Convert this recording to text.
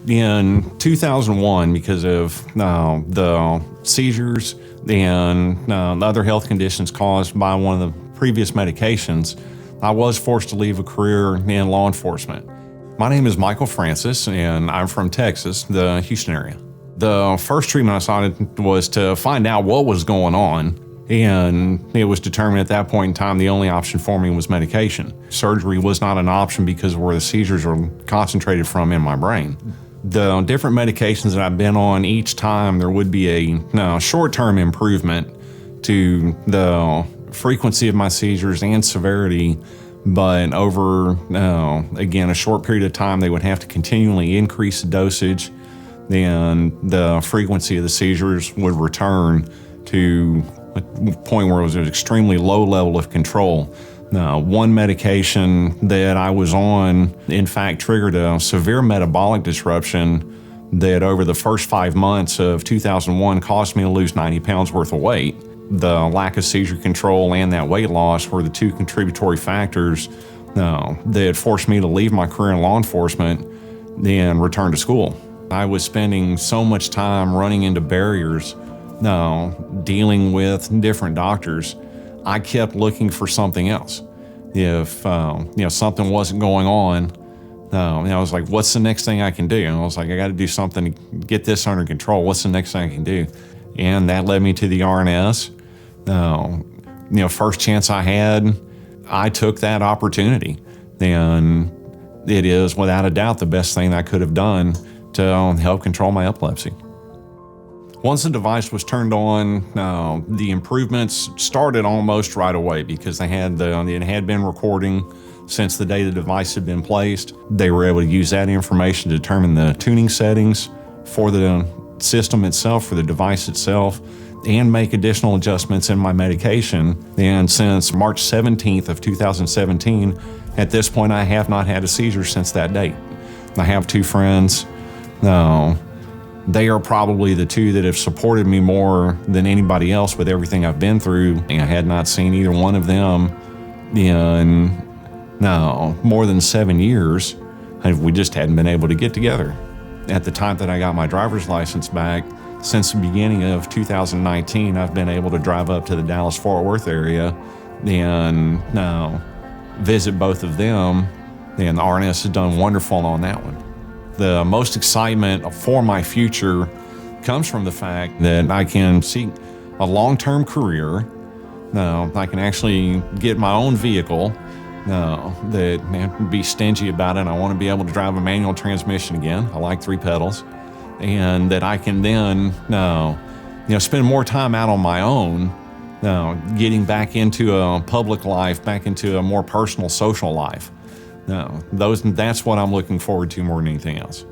In 2001, because of the seizures and other health conditions caused by one of the previous medications, I was forced to leave a career in law enforcement. My name is Michael Francis, and I'm from Texas, the Houston area. The first treatment I started was to find out what was going on, and it was determined at that point in time the only option for me was medication. Surgery was not an option because of where the seizures were concentrated from in my brain. The different medications that I've been on, each time there would be a short-term improvement to the frequency of my seizures and severity, but over, again, a short period of time, they would have to continually increase the dosage, and the frequency of the seizures would return to a point where it was an extremely low level of control. One medication that I was on, in fact, triggered a severe metabolic disruption that over the first 5 months of 2001 caused me to lose 90 pounds worth of weight. The lack of seizure control and that weight loss were the two contributory factors that forced me to leave my career in law enforcement and return to school. I was spending so much time running into barriers, dealing with different doctors. I kept looking for something else. If something wasn't going on, I was like, what's the next thing I can do? And I was like, I got to do something to get this under control. What's the next thing I can do? And that led me to the RNS. First chance I had, I took that opportunity. And it is without a doubt the best thing I could have done to help control my epilepsy. Once the device was turned on, the improvements started almost right away because it had been recording since the day the device had been placed. They were able to use that information to determine the tuning settings for the system itself, for the device itself, and make additional adjustments in my medication. And since March 17th of 2017, at this point, I have not had a seizure since that date. I have two friends. They are probably the two that have supported me more than anybody else with everything I've been through. I had not seen either one of them in more than 7 years. We just hadn't been able to get together. At the time that I got my driver's license back, since the beginning of 2019, I've been able to drive up to the Dallas-Fort Worth area and visit both of them, and the RNS has done wonderful on that one. The most excitement for my future comes from the fact that I can seek a long-term career. I can actually get my own vehicle that be stingy about it. I want to be able to drive a manual transmission again. I like 3 pedals. And that I can then spend more time out on my own, getting back into a public life, back into a more personal social life. That's what I'm looking forward to more than anything else.